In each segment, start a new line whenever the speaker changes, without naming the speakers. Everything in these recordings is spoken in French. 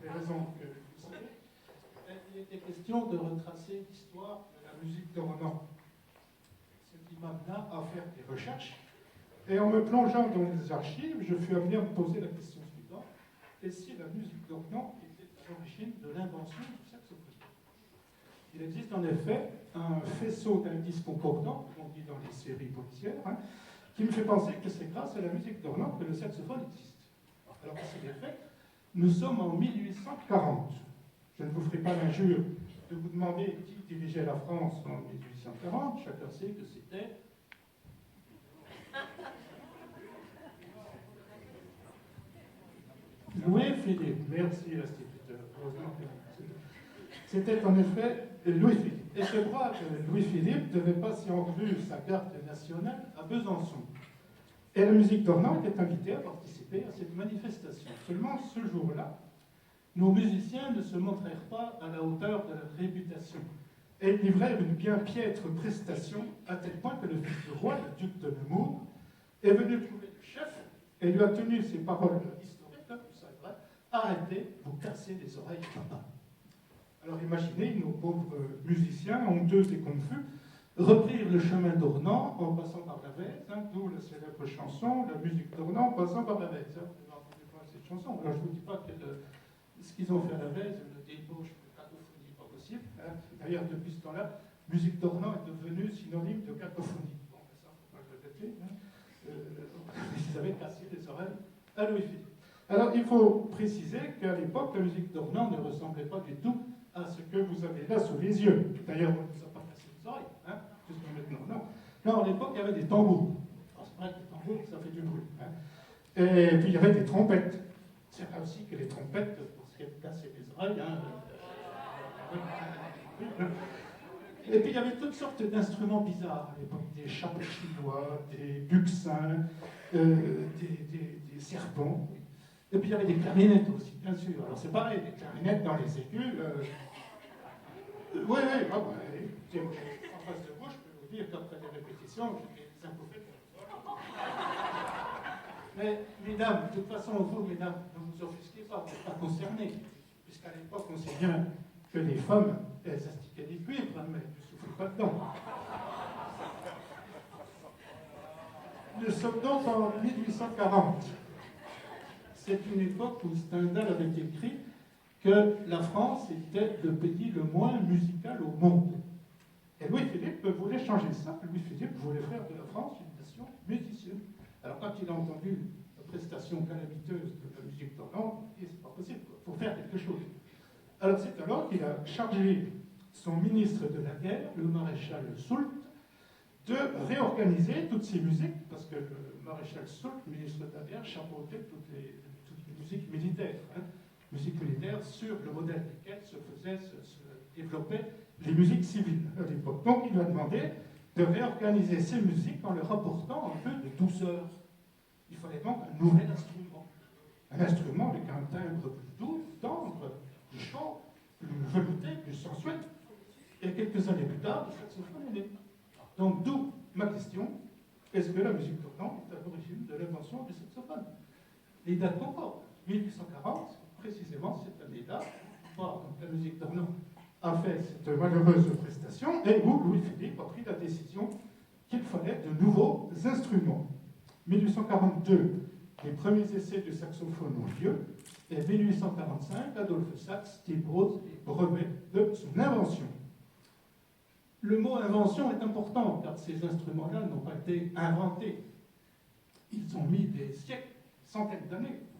les raisons que vous savez, il était question de retracer l'histoire de la musique d'Ornans. Ce qui m'amena à faire des recherches. Et en me plongeant dans les archives, je fus amené à me poser la question suivante. Et si la musique d'Ornans était à l'origine de l'invention du saxophone? Il existe en effet un faisceau d'indices concordants, comme on dit dans les séries policières, qui me fait penser que c'est grâce à la musique d'Ornans que le saxophone existe. Alors, c'est bien fait. Nous sommes en 1840. Je ne vous ferai pas l'injure de vous demander qui dirigeait la France en 1840. Chacun sait que c'était Louis-Philippe. Merci, l'instituteur. C'était en effet Louis-Philippe. Et je crois que Louis-Philippe devait passer en revue sa carte nationale à Besançon. Et la musique d'Ornans était invitée à participer à cette manifestation. Seulement, ce jour-là, nos musiciens ne se montrèrent pas à la hauteur de leur réputation et livrèrent une bien piètre prestation, à tel point que le fils du roi, le duc de Nemours, est venu trouver le chef et lui a tenu ces paroles historiques, tout ça est vrai: arrêtez, vous cassez les oreilles, papa. Alors imaginez, nos pauvres musiciens, honteux et confus, reprirent le chemin d'Ornans en passant par la Vèze, d'où la célèbre chanson, la musique d'Ornans en passant par la Vèze. Vous avez entendu parler de cette chanson. Alors je ne vous dis pas que ce qu'ils ont fait à la Vèze, le débauche de cacophonie, pas possible. D'ailleurs, depuis ce temps-là, musique d'Ornans est devenue synonyme de cacophonie. Bon, ça, il ne faut pas le répéter. Ils avaient cassé les oreilles à Louis-Philippe. Alors, il faut préciser qu'à l'époque, la musique d'Ornans ne ressemblait pas du tout à ce que vous avez là sous les yeux. D'ailleurs, on ne nous a pas cassé les oreilles, jusqu'à maintenant. Non. Là, à l'époque, il y avait des tambours. Alors, c'est vrai que les tambours, ça fait du bruit. Et puis, il y avait des trompettes. C'est vrai aussi que les trompettes, pour se casser les oreilles, Et puis, il y avait toutes sortes d'instruments bizarres à l'époque. Des chapeaux chinois, des buxins, des serpents. Et puis il y avait des clarinettes aussi, bien sûr. Alors c'est pareil, des clarinettes dans les aigus. Oui, écoutez, en face de vous, je peux vous dire qu'après les répétitions, j'ai des impoufés. Mais, mesdames, de toute façon, vous, mesdames, ne vous offusquez pas, vous n'êtes pas concernés. Puisqu'à l'époque, on sait bien que les femmes, elles astiquaient des cuivres, mais elles ne souffrent pas dedans. Nous sommes donc en 1840. C'est une époque où Stendhal avait écrit que la France était le pays le moins musical au monde. Et Louis-Philippe voulait changer ça. Louis-Philippe voulait faire de la France une nation musicienne. Alors quand il a entendu la prestation calamiteuse de la musique d'Ornans, il dit c'est pas possible, il faut faire quelque chose. Alors c'est alors qu'il a chargé son ministre de la guerre, le maréchal Soult, de réorganiser toutes ces musiques, parce que le maréchal Soult, ministre de la guerre, chapeautait toutes les musiques militaires. Musiques militaires sur le modèle desquelles se développaient les musiques civiles à l'époque. Donc il lui a demandé de réorganiser ces musiques en leur apportant un peu de douceur. Il fallait donc un nouvel instrument. Un instrument avec un timbre plus doux, plus tendre, plus chaud, plus velouté, plus sensuel. Et quelques années plus tard, le saxophone est né. Donc d'où ma question: est-ce que la musique d'Ornans est à l'origine de l'invention du saxophone? Les dates concordent. 1840, précisément cette année-là, donc la musique d'Ornans a fait cette malheureuse prestation, et où Louis-Philippe a pris la décision qu'il fallait de nouveaux instruments. 1842, les premiers essais du saxophone ont lieu, et 1845, Adolphe Sax dépose les brevets de son invention. Le mot invention est important, car ces instruments-là n'ont pas été inventés. Ils ont mis des siècles, des centaines d'années pour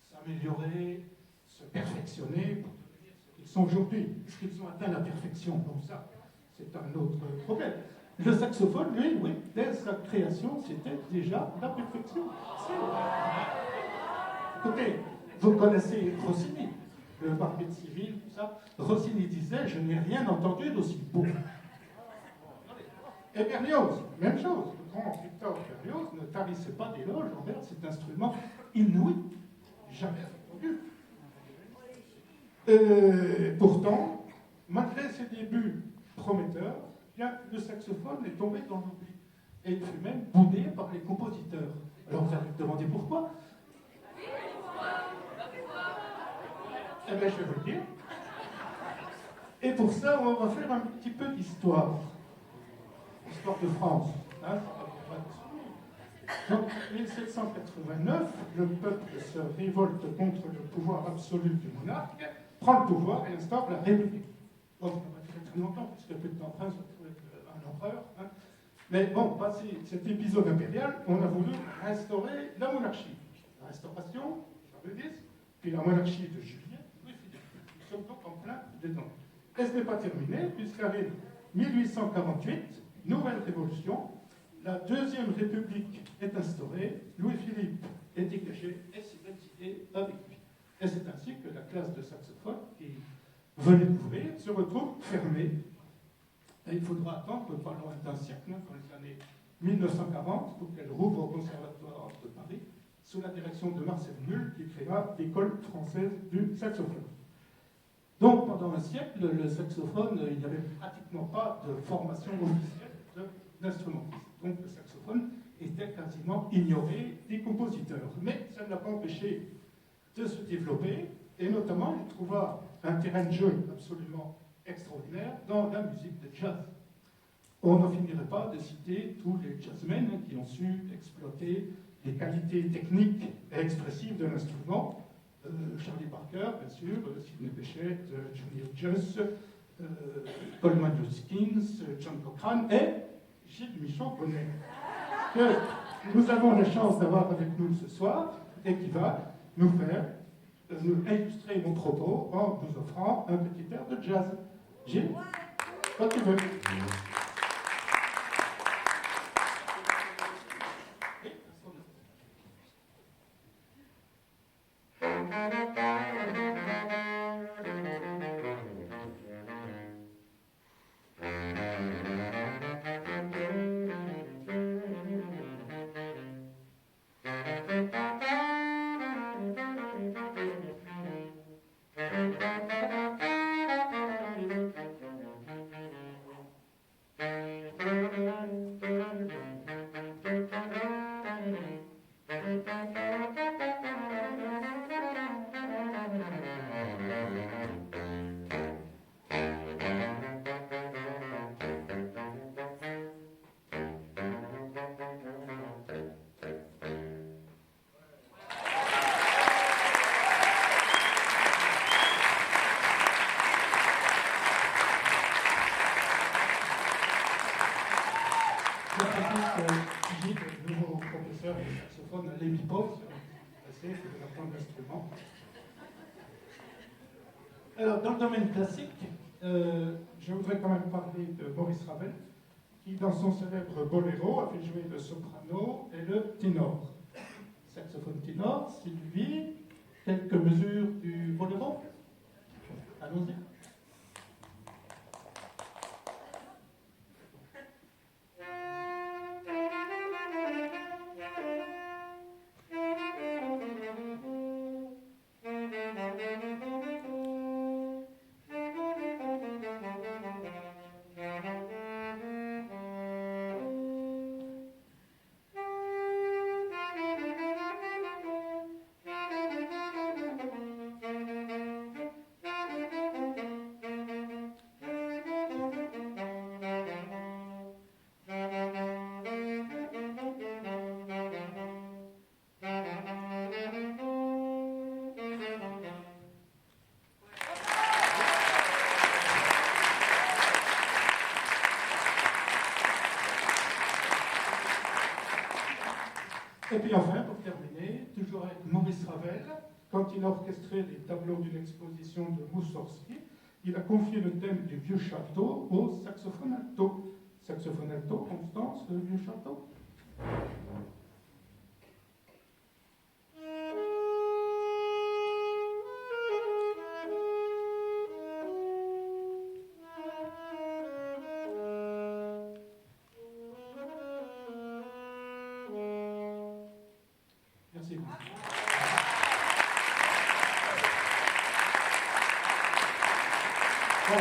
s'améliorer, se perfectionner, pour devenir ce qu'ils sont aujourd'hui. Est-ce qu'ils ont atteint la perfection? Donc ça, c'est un autre problème. Le saxophone, lui, oui, dès sa création, c'était déjà la perfection. Écoutez, vous connaissez Rossini, le barbier de Séville, tout ça. Rossini disait: je n'ai rien entendu d'aussi beau. Et Berlioz, même chose. Le grand Victor Berlioz ne tarissait pas d'éloges envers cet instrument inouï, jamais entendu. Pourtant, malgré ses débuts prometteurs, bien, le saxophone est tombé dans l'oubli. Et il fut même boudé par les compositeurs. Alors vous allez me demander pourquoi? Eh bien, je vais vous le dire. Et pour ça, on va faire un petit peu d'histoire. Histoire de France. Hein, donc, 1789, le peuple se révolte contre le pouvoir absolu du monarque, prend le pouvoir et instaure la République. Bon, ça va pas durer très longtemps, parce qu'il n'y a plus de temps prince, on va trouver un empereur. Hein. Mais bon, passé cet épisode impérial, on a voulu restaurer la monarchie. La restauration, Charles X, puis la monarchie de Juillet, Louis-Philippe. Nous sommes donc en plein dedans. Et ce n'est pas terminé, puisqu'arrive 1848, nouvelle révolution, la Deuxième République est instaurée, Louis-Philippe est dégagé et s'est exilé avec lui. Et c'est ainsi que la classe de saxophone qui venait d'ouvrir se retrouve fermée. Et il faudra attendre pas loin d'un siècle, dans les années 1940, pour qu'elle rouvre au Conservatoire de Paris, sous la direction de Marcel Null, qui créera l'École française du saxophone. Donc, pendant un siècle, le saxophone, il n'y avait pratiquement pas de formation officielle d'instrumentiste. Donc, le saxophone était quasiment ignoré des compositeurs. Mais ça ne l'a pas empêché de se développer, et notamment, il trouva un terrain de jeu absolument extraordinaire dans la musique de jazz. On n'en finirait pas de citer tous les jazzmen qui ont su exploiter les qualités techniques et expressives de l'instrument. Charlie Parker, bien sûr, Sidney Bechet, Johnny Hodges, Coleman Hawkins, John Cochrane et Gilles Michaud-Bonnet, que nous avons la chance d'avoir avec nous ce soir et qui va nous faire nous illustrer mon propos en nous offrant un petit air de jazz. Gilles, quand tu veux. Gilles, nouveau professeur de saxophone à l'EMIPOS, c'est de apprendre l'instrument. Alors, dans le domaine classique, je voudrais quand même parler de Maurice Ravel, qui, dans son célèbre boléro, a fait jouer le soprano et le ténor. Saxophone ténor, Sylvie, quelques mesures du boléro. Allons-y. Et puis enfin, pour terminer, toujours avec Maurice Ravel, quand il a orchestré les tableaux d'une exposition de Moussorgsky, il a confié le thème du vieux château au saxophone alto. Saxophone alto, Constance, le vieux château. Merci beaucoup. Bon,